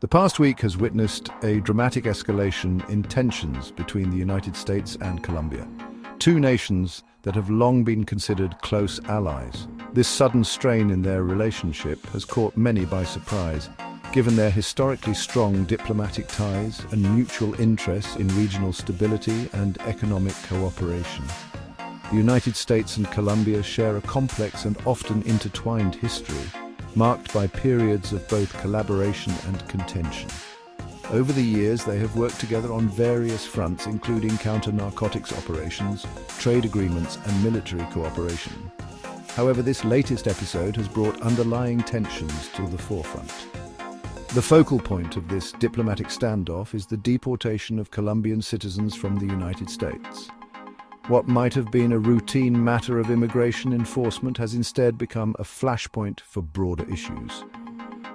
The past week has witnessed a dramatic escalation in tensions between the United States and Colombia, two nations that have long been considered close allies. This sudden strain in their relationship has caught many by surprise, given their historically strong diplomatic ties and mutual interests in regional stability and economic cooperation. The United States and Colombia share a complex and often intertwined history, marked by periods of both collaboration and contention. Over the years, they have worked together on various fronts, including counter-narcotics operations, trade agreements, and military cooperation. However, this latest episode has brought underlying tensions to the forefront. The focal point of this diplomatic standoff is the deportation of Colombian citizens from the United States. What might have been a routine matter of immigration enforcement has instead become a flashpoint for broader issues,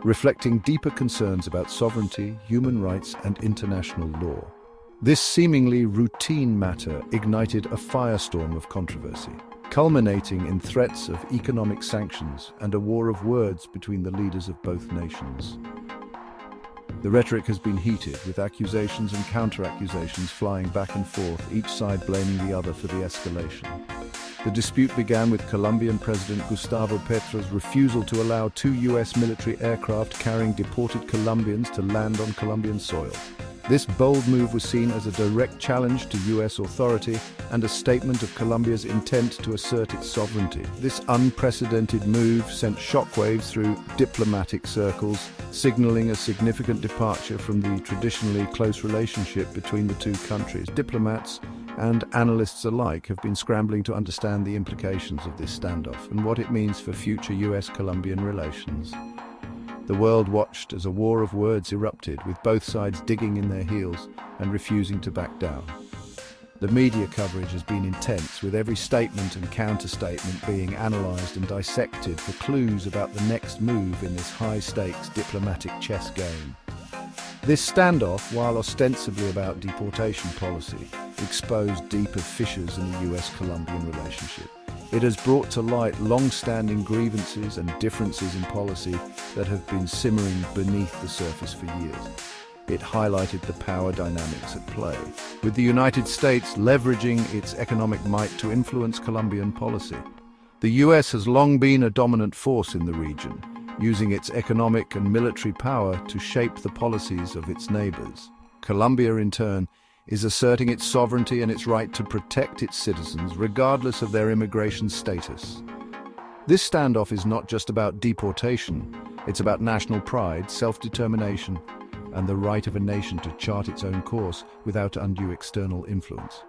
reflecting deeper concerns about sovereignty, human rights, and international law. This seemingly routine matter ignited a firestorm of controversy, culminating in threats of economic sanctions and a war of words between the leaders of both nations. The rhetoric has been heated, with accusations and counter-accusations flying back and forth, each side blaming the other for the escalation. The dispute began with Colombian President Gustavo Petro's refusal to allow two U.S. military aircraft carrying deported Colombians to land on Colombian soil. This bold move was seen as a direct challenge to U.S. authority and a statement of Colombia's intent to assert its sovereignty. This unprecedented move sent shockwaves through diplomatic circles, signaling a significant departure from the traditionally close relationship between the two countries. Diplomats and analysts alike have been scrambling to understand the implications of this standoff and what it means for future U.S.-Colombian relations. The world watched as a war of words erupted, with both sides digging in their heels and refusing to back down. The media coverage has been intense, with every statement and counter-statement being analysed and dissected for clues about the next move in this high-stakes diplomatic chess game. This standoff, while ostensibly about deportation policy, exposed deeper fissures in the US-Colombian relationship. It has brought to light long-standing grievances and differences in policy that have been simmering beneath the surface for years. It highlighted the power dynamics at play, with the United States leveraging its economic might to influence Colombian policy. The US has long been a dominant force in the region, using its economic and military power to shape the policies of its neighbors. Colombia, in turn, is asserting its sovereignty and its right to protect its citizens, regardless of their immigration status. This standoff is not just about deportation, it's about national pride, self-determination, and the right of a nation to chart its own course without undue external influence.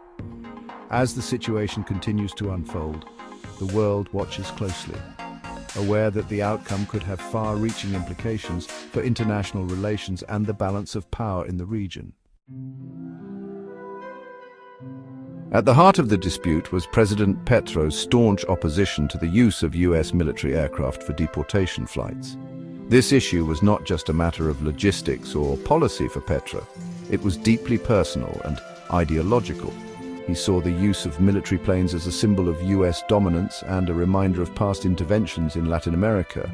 As the situation continues to unfold, the world watches closely, aware that the outcome could have far-reaching implications for international relations and the balance of power in the region. At the heart of the dispute was President Petro's staunch opposition to the use of US military aircraft for deportation flights. This issue was not just a matter of logistics or policy for Petro. It was deeply personal and ideological. He saw the use of military planes as a symbol of US dominance and a reminder of past interventions in Latin America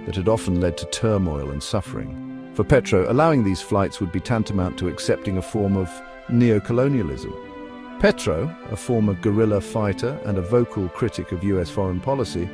that had often led to turmoil and suffering. For Petro, allowing these flights would be tantamount to accepting a form of neo-colonialism. Petro, a former guerrilla fighter and a vocal critic of US foreign policy,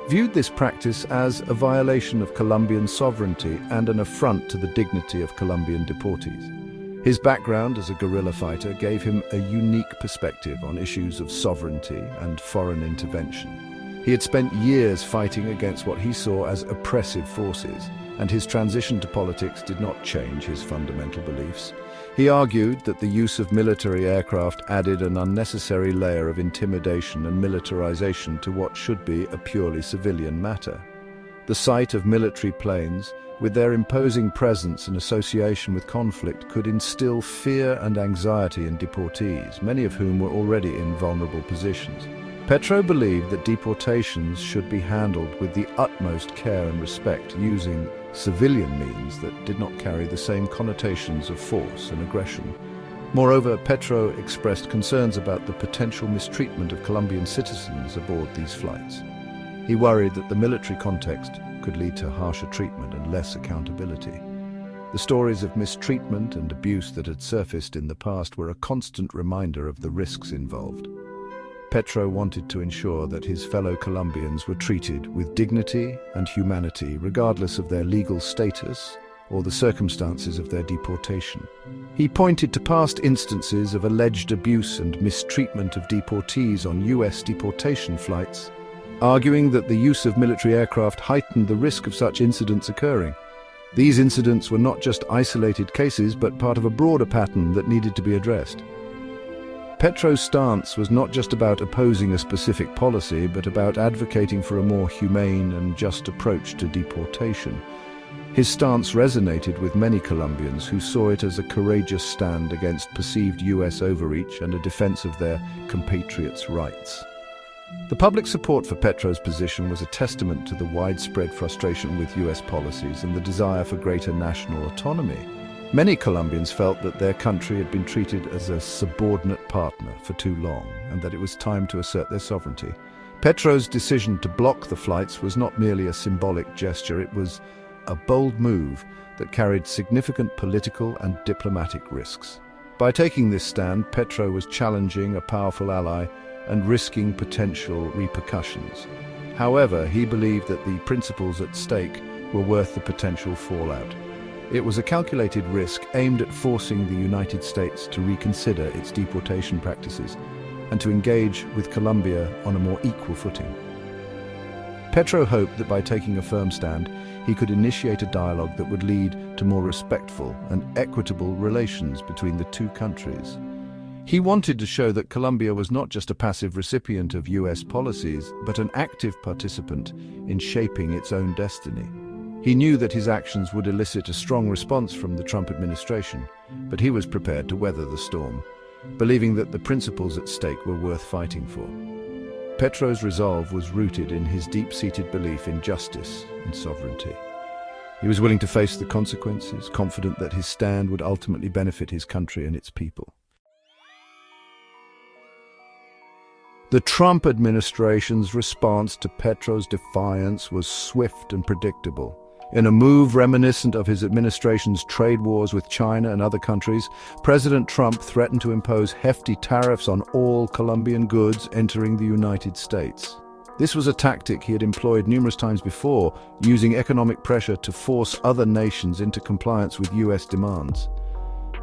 viewed this practice as a violation of Colombian sovereignty and an affront to the dignity of Colombian deportees. His background as a guerrilla fighter gave him a unique perspective on issues of sovereignty and foreign intervention. He had spent years fighting against what he saw as oppressive forces, and his transition to politics did not change his fundamental beliefs. He argued that the use of military aircraft added an unnecessary layer of intimidation and militarization to what should be a purely civilian matter. The sight of military planes, with their imposing presence and association with conflict, could instill fear and anxiety in deportees, many of whom were already in vulnerable positions. Petro believed that deportations should be handled with the utmost care and respect, using civilian means that did not carry the same connotations of force and aggression. Moreover, Petro expressed concerns about the potential mistreatment of Colombian citizens aboard these flights. He worried that the military context could lead to harsher treatment and less accountability. The stories of mistreatment and abuse that had surfaced in the past were a constant reminder of the risks involved. Petro wanted to ensure that his fellow Colombians were treated with dignity and humanity regardless of their legal status or the circumstances of their deportation. He pointed to past instances of alleged abuse and mistreatment of deportees on US deportation flights, arguing that the use of military aircraft heightened the risk of such incidents occurring. These incidents were not just isolated cases, but part of a broader pattern that needed to be addressed. Petro's stance was not just about opposing a specific policy, but about advocating for a more humane and just approach to deportation. His stance resonated with many Colombians who saw it as a courageous stand against perceived US overreach and a defense of their compatriots' rights. The public support for Petro's position was a testament to the widespread frustration with US policies and the desire for greater national autonomy. Many Colombians felt that their country had been treated as a subordinate partner for too long and that it was time to assert their sovereignty. Petro's decision to block the flights was not merely a symbolic gesture, it was a bold move that carried significant political and diplomatic risks. By taking this stand, Petro was challenging a powerful ally and risking potential repercussions. However, he believed that the principles at stake were worth the potential fallout. It was a calculated risk aimed at forcing the United States to reconsider its deportation practices and to engage with Colombia on a more equal footing. Petro hoped that by taking a firm stand, he could initiate a dialogue that would lead to more respectful and equitable relations between the two countries. He wanted to show that Colombia was not just a passive recipient of US policies, but an active participant in shaping its own destiny. He knew that his actions would elicit a strong response from the Trump administration, but he was prepared to weather the storm, believing that the principles at stake were worth fighting for. Petro's resolve was rooted in his deep-seated belief in justice and sovereignty. He was willing to face the consequences, confident that his stand would ultimately benefit his country and its people. The Trump administration's response to Petro's defiance was swift and predictable. In a move reminiscent of his administration's trade wars with China and other countries, President Trump threatened to impose hefty tariffs on all Colombian goods entering the United States. This was a tactic he had employed numerous times before, using economic pressure to force other nations into compliance with US demands.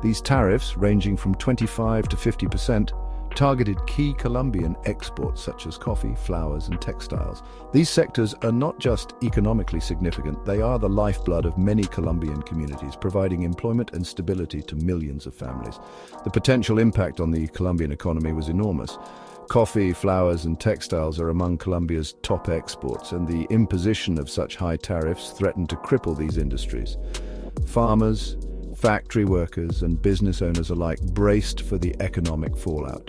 These tariffs, ranging from 25% to 50%, targeted key Colombian exports such as coffee, flowers, and textiles. These sectors are not just economically significant, they are the lifeblood of many Colombian communities, providing employment and stability to millions of families. The potential impact on the Colombian economy was enormous. Coffee, flowers, and textiles are among Colombia's top exports, and the imposition of such high tariffs threatened to cripple these industries. Farmers, factory workers and business owners alike braced for the economic fallout.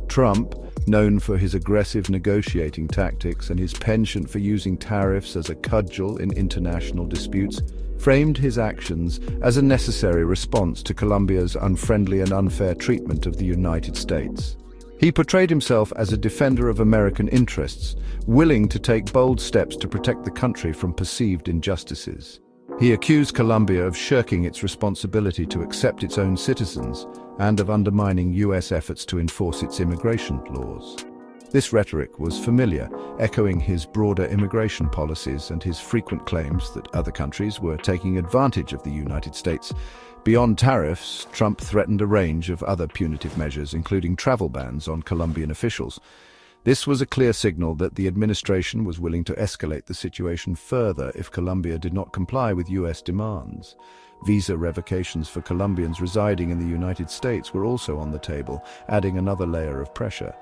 Trump, known for his aggressive negotiating tactics and his penchant for using tariffs as a cudgel in international disputes, framed his actions as a necessary response to Colombia's unfriendly and unfair treatment of the United States. He portrayed himself as a defender of American interests, willing to take bold steps to protect the country from perceived injustices. He accused Colombia of shirking its responsibility to accept its own citizens and of undermining US efforts to enforce its immigration laws. This rhetoric was familiar, echoing his broader immigration policies and his frequent claims that other countries were taking advantage of the United States. Beyond tariffs, Trump threatened a range of other punitive measures, including travel bans on Colombian officials. This was a clear signal that the administration was willing to escalate the situation further if Colombia did not comply with US demands. Visa revocations for Colombians residing in the United States were also on the table, adding another layer of pressure.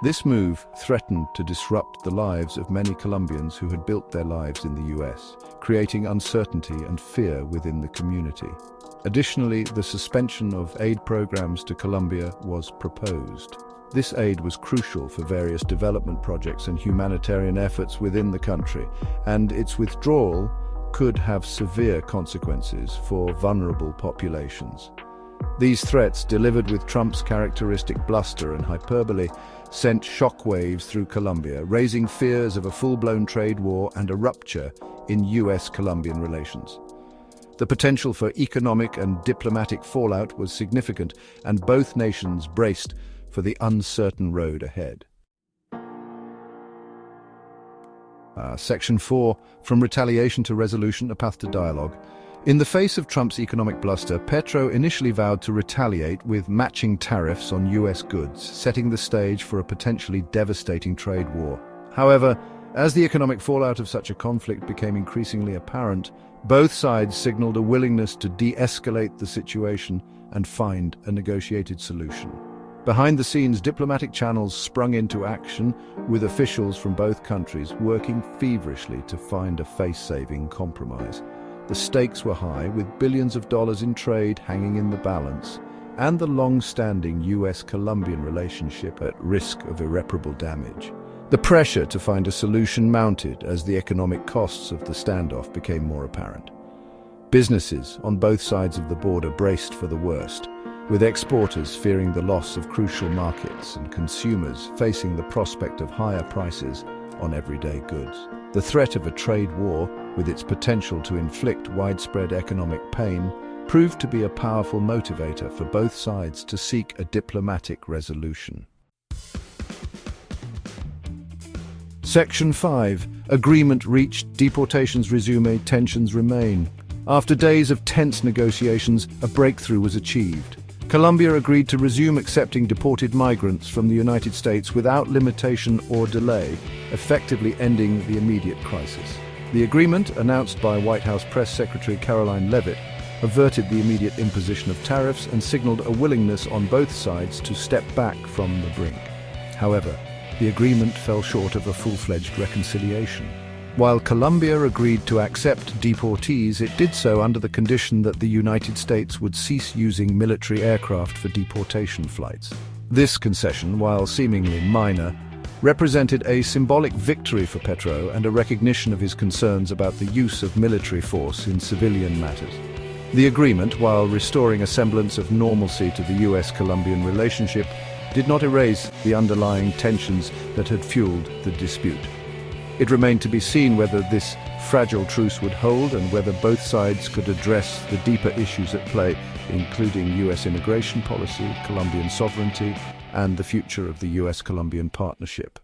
This move threatened to disrupt the lives of many Colombians who had built their lives in the US, creating uncertainty and fear within the community. Additionally, the suspension of aid programs to Colombia was proposed. This aid was crucial for various development projects and humanitarian efforts within the country, and its withdrawal could have severe consequences for vulnerable populations. These threats, delivered with Trump's characteristic bluster and hyperbole, sent shockwaves through Colombia, raising fears of a full-blown trade war and a rupture in US-Colombian relations. The potential for economic and diplomatic fallout was significant, and both nations braced for the uncertain road ahead. Section 4, From Retaliation to Resolution, a Path to Dialogue. In the face of Trump's economic bluster, Petro initially vowed to retaliate with matching tariffs on US goods, setting the stage for a potentially devastating trade war. However, as the economic fallout of such a conflict became increasingly apparent, both sides signaled a willingness to de-escalate the situation and find a negotiated solution. Behind the scenes, diplomatic channels sprung into action, with officials from both countries working feverishly to find a face-saving compromise. The stakes were high, with billions of dollars in trade hanging in the balance, and the long-standing US-Colombian relationship at risk of irreparable damage. The pressure to find a solution mounted as the economic costs of the standoff became more apparent. Businesses on both sides of the border braced for the worst, with exporters fearing the loss of crucial markets and consumers facing the prospect of higher prices on everyday goods. The threat of a trade war, with its potential to inflict widespread economic pain, proved to be a powerful motivator for both sides to seek a diplomatic resolution. Section 5. Agreement reached, deportations resume, tensions remain. After days of tense negotiations, a breakthrough was achieved. Colombia agreed to resume accepting deported migrants from the United States without limitation or delay, effectively ending the immediate crisis. The agreement, announced by White House Press Secretary Caroline Leavitt, averted the immediate imposition of tariffs and signaled a willingness on both sides to step back from the brink. However, the agreement fell short of a full-fledged reconciliation. While Colombia agreed to accept deportees, it did so under the condition that the United States would cease using military aircraft for deportation flights. This concession, while seemingly minor, represented a symbolic victory for Petro and a recognition of his concerns about the use of military force in civilian matters. The agreement, while restoring a semblance of normalcy to the US-Colombian relationship, did not erase the underlying tensions that had fueled the dispute. It remained to be seen whether this fragile truce would hold and whether both sides could address the deeper issues at play, including US immigration policy, Colombian sovereignty, and the future of the US-Colombian partnership.